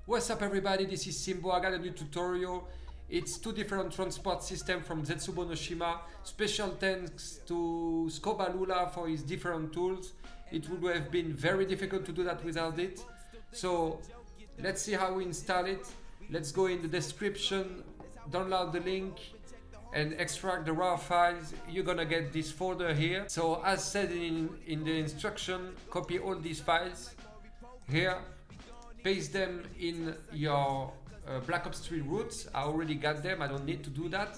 What's up everybody, this is Simbo. I got a new tutorial. It's two different transport systems from Zetsubo Noshima. Special thanks to Scobalula for his different tools. It would have been very difficult to do that without it. So let's see how we install it. Let's go in the description, download the link and extract the raw files. You're gonna get this folder here. So as said in the instruction, copy all these files here. Paste them in your Black Ops 3 routes. I already got them, I don't need to do that.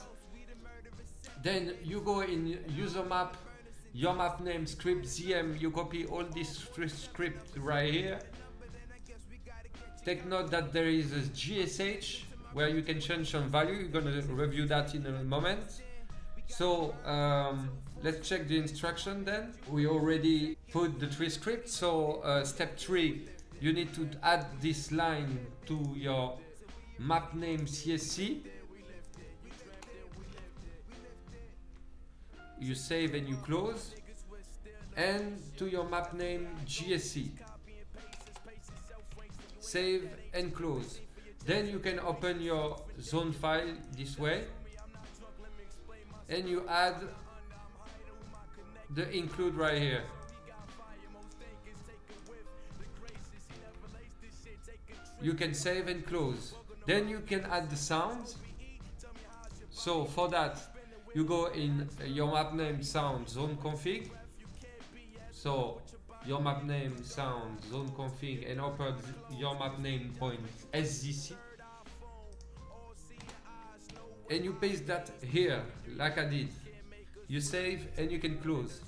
Then you go in user map, your map name, script, ZM, you copy all these scripts right here. Take note that there is a GSH where you can change some value. You're gonna review that in a moment. So let's check the instruction then. We already put the 3 scripts. So step 3, you need to add this line to your map name CSC. You save and you close. And to your map name GSC. Save and close. Then you can open your zone file this way. And you add the include right here. You can save and close. Then you can add the sounds. So for that, you go in your map name sound zone config. So your map name sound zone config and open your map name point SZC. And you paste that here like I did. You save and you can close.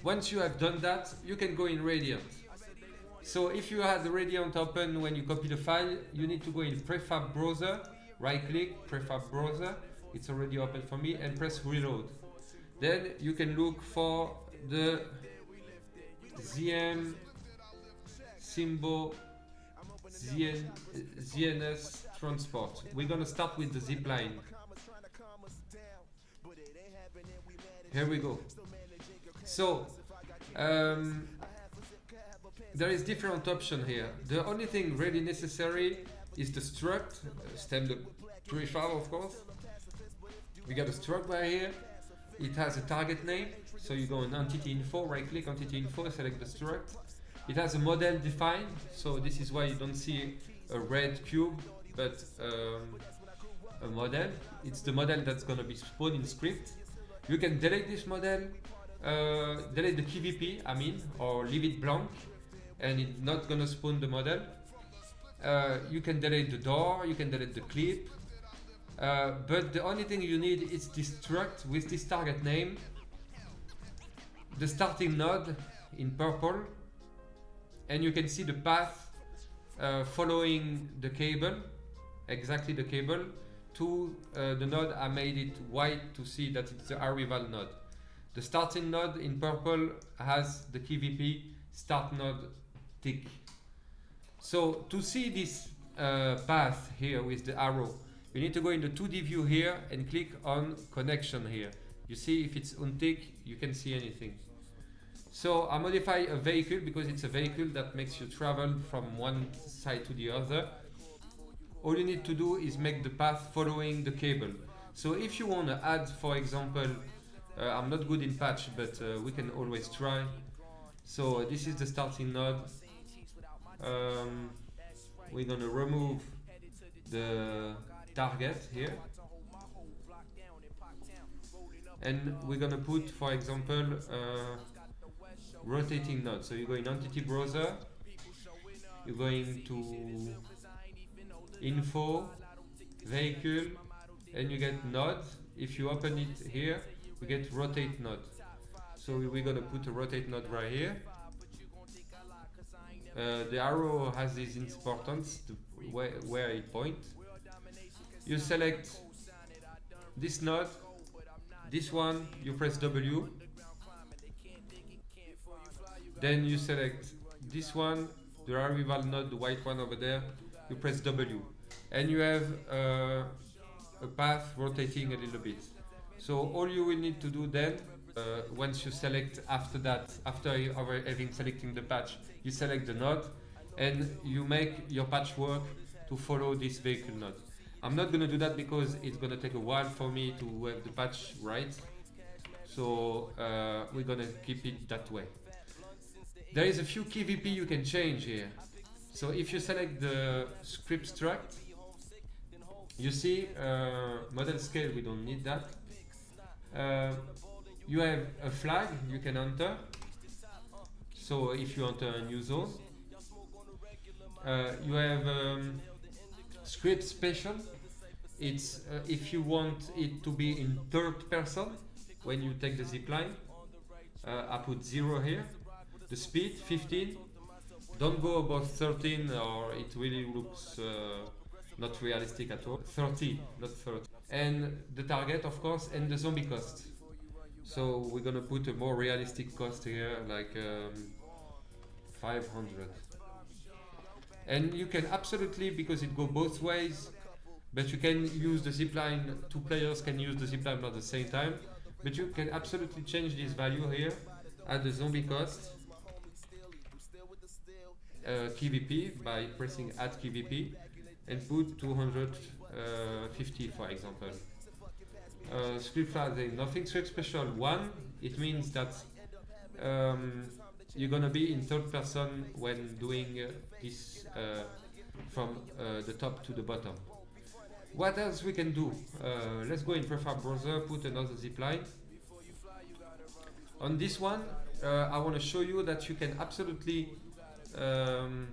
Once you have done that, you can go in Radiant. So if you had the Radiant open when you copy the file, you need to go in Prefab Browser, right click, Prefab Browser, it's already open for me, and press reload. Then you can look for the ZM Simbo ZNS transport. We're gonna start with the Zipline. Here we go. So there is different option here. The only thing really necessary is the struct, stem the prefab of course. We got a struct right here. It has a target name, so you go in entity info, right click entity info, select the struct. It has a model defined, so this is why you don't see a red cube, but a model. It's the model that's gonna be spawned in script. You can delete this model, delete the KVP, I mean, or leave it blank, and it's not gonna spawn the model. You can delete the door, you can delete the clip, but the only thing you need is this struct with this target name, the starting node in purple, and you can see the path following the cable, exactly the cable, to the node. I made it white to see that it's the arrival node. The starting node in purple has the KVP start node tick. So to see this path here with the arrow, you need to go in the 2D view here and click on connection here. You see if it's untick, you can see anything. So I modify a vehicle because it's a vehicle that makes you travel from one side to the other. All you need to do is make the path following the cable. So if you want to add, for example, I'm not good in patch, but we can always try. So this is the starting node. We're gonna remove the target here. And we're gonna put, for example, rotating node. So you go in entity browser, you're going to info, vehicle, and you get node. If you open it here, you get rotate node. So we're gonna put a rotate node right here. The arrow has this importance, where it points. You select this node, this one, you press W. Then you select this one, the arrival node, the white one over there, you press W. And you have a path rotating a little bit. So all you will need to do then, once you select after that, after having selecting the patch, you select the node, and you make your patchwork to follow this vehicle node. I'm not gonna do that because it's gonna take a while for me to have the patch right. So we're gonna keep it that way. There is a few key VP you can change here. So if you select the script struct, you see model scale, we don't need that. You have a flag you can enter. So if you enter a new zone, you have script special. It's if you want it to be in third person when you take the zipline. I put 0 here. The speed 15. Don't go above 13 or it really looks not realistic at all. 30, not 30. And the target, of course, and the zombie cost. So we're gonna put a more realistic cost here, like 500. And you can absolutely, because it goes both ways, but you can use the zipline, 2 players can use the zipline at the same time, but you can absolutely change this value here, add the zombie cost, key VP by pressing add key VP, and put 250 for example. Script flag, there's nothing script special 1, it means that you're gonna be in third person when doing this from the top to the bottom. What else we can do? Let's go in prefab browser, put another zipline. On this one, I want to show you that you can absolutely stem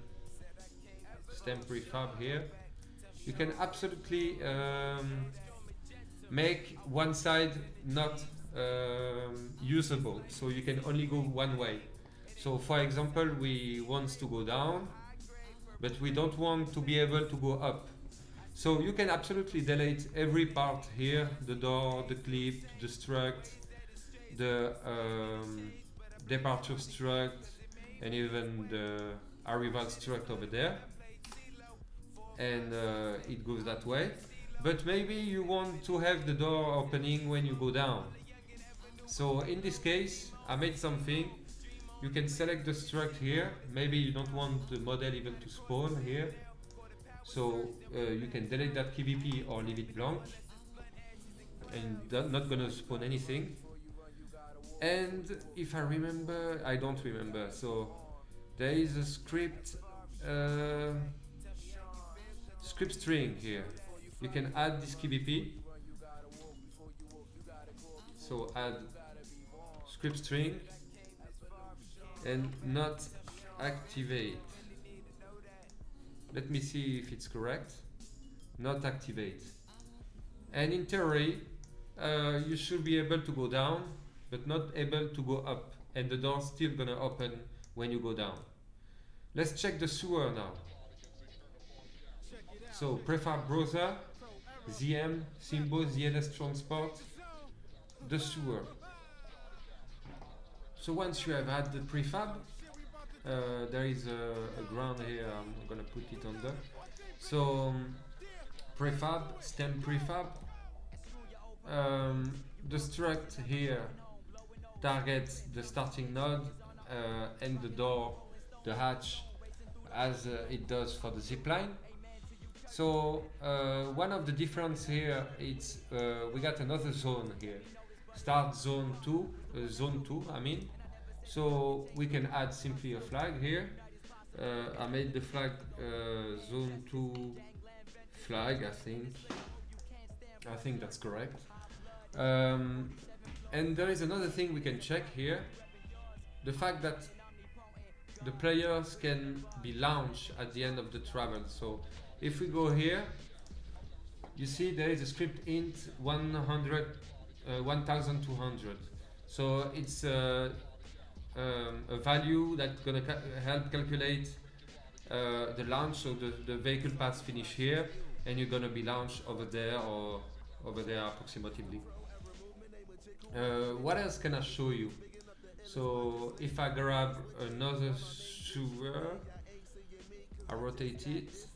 prefab here. You can absolutely make one side not usable, so you can only go one way. So for example, we want to go down, but we don't want to be able to go up. So you can absolutely delete every part here, the door, the clip, the struct, the departure struct, and even the arrival struct over there. And it goes that way. But maybe you want to have the door opening when you go down. So in this case, I made something. You can select the struct here. Maybe you don't want the model even to spawn here. So you can delete that key VP or leave it blank. And not gonna spawn anything. And if I remember, I don't remember. So there is a script string here. You can add this key VP. So add script string and not activate. Let me see if it's correct. Not activate. And in theory, you should be able to go down, but not able to go up. And the door's still gonna open when you go down. Let's check the sewer now. So prefab browser, ZM, symbol, ZLS transport, the sewer. So once you have had the prefab, there is a ground here, I'm gonna put it under. So prefab, stem prefab. The struct here targets the starting node and the door, the hatch, as it does for the zipline. So one of the difference here is we got another zone here. Start zone 2, I mean. So we can add simply a flag here. I made the flag zone 2 flag, I think. I think that's correct. And there is another thing we can check here. The fact that the players can be launched at the end of the travel. So if we go here, you see there is a script int 1200. So it's a value that's gonna help calculate the launch. So the vehicle paths finish here, and you're gonna be launched over there or over there approximately. What else can I show you? So if I grab another sewer, I rotate it.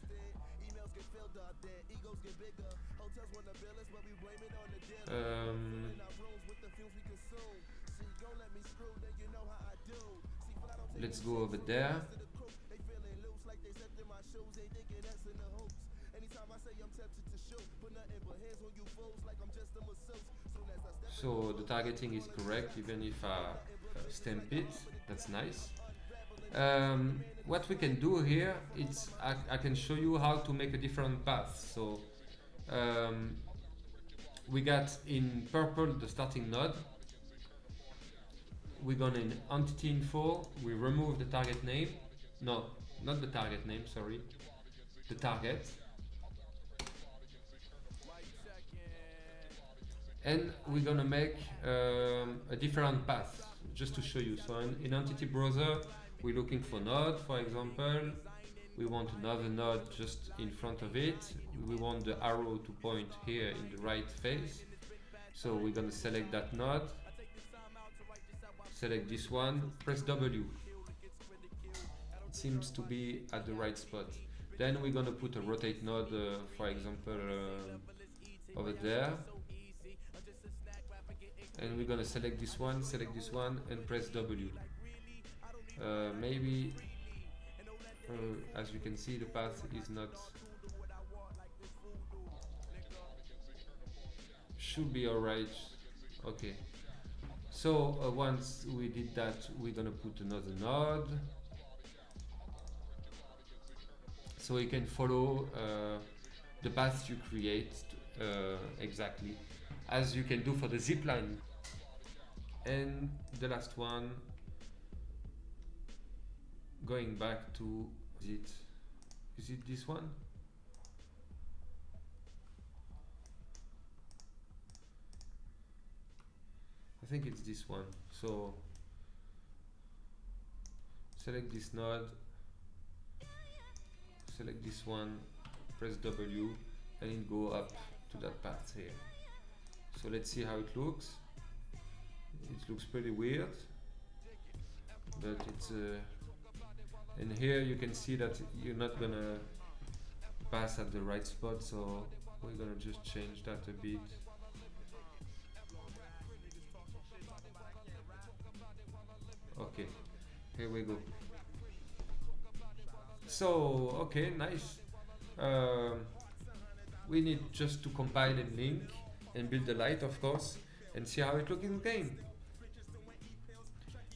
Let's go over there. So the targeting is correct, even if I stamp it. That's nice. What we can do here, I can show you how to make a different path. So we got in purple the starting node. We're gonna in entity info, we remove the target name. No, not the target name, sorry. The target. And we're gonna make a different path, just to show you. So in entity browser, we're looking for node, for example. We want another node just in front of it. We want the arrow to point here in the right face. So we're gonna select that node. Select this one, press W. It seems to be at the right spot. Then we're gonna put a rotate node, for example, over there. And we're gonna select this one, and press W. Maybe, as you can see, the path is not, should be alright. Okay. So once we did that, we're gonna put another node. So you can follow the path you create exactly, as you can do for the zipline. And the last one, going back to, is it this one? I think it's this one. So select this node, select this one, press W, and it go up to that path here. So let's see how it looks. It looks pretty weird, but it's and here you can see that you're not gonna pass at the right spot, so we're gonna just change that a bit. Okay, here we go. So okay, nice. We need just to compile and link and build the light, of course, and see how it looks in game.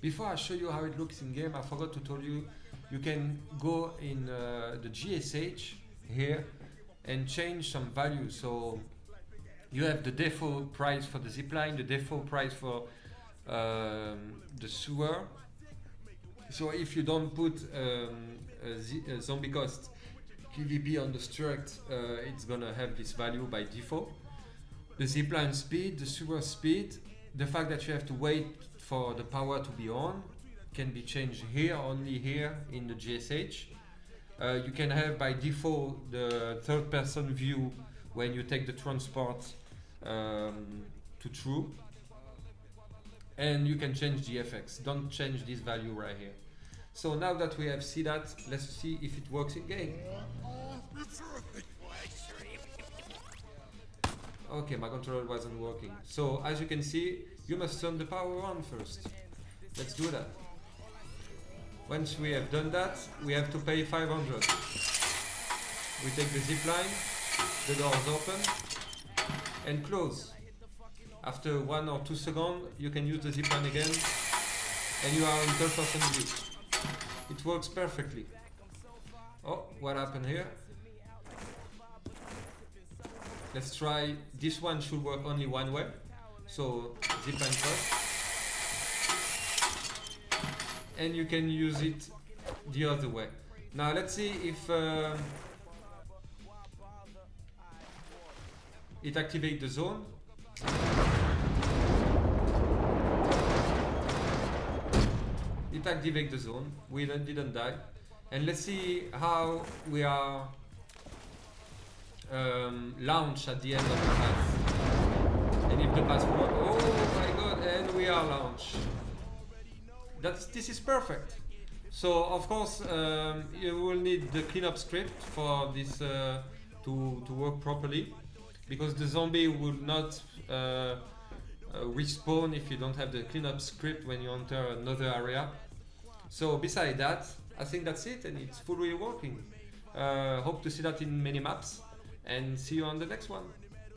Before I show you how it looks in game, I forgot to tell you, you can go in the GSH here and change some values. So you have the default price for the zipline, the default price for the sewer. So if you don't put a zombie cost PvP on the struct, it's gonna have this value by default. The zipline speed, the sewer speed, the fact that you have to wait for the power to be on can be changed here, only here in the GSH. You can have by default the third person view when you take the transport to true. And you can change the effects. Don't change this value right here. So now that we have seen that, let's see if it works in game. Okay, my controller wasn't working. So as you can see, you must turn the power on first. Let's do that. Once we have done that, we have to pay 500. We take the zipline, the doors open, and close. After 1 or 2 seconds, you can use the zipline again, and you are in third person view. It works perfectly. Oh, what happened here? Let's try, this one should work only one way. So zipline first. And you can use it the other way. Now let's see if it activates the zone. It activates the zone. We didn't die. And let's see how we are launched at the end of the path. And if the path works, oh my god, and we are launched. This is perfect. So of course you will need the cleanup script for this to work properly, because the zombie will not respawn if you don't have the cleanup script when you enter another area. So beside that, I think that's it, and it's fully working. Hope to see that in many maps, and see you on the next one.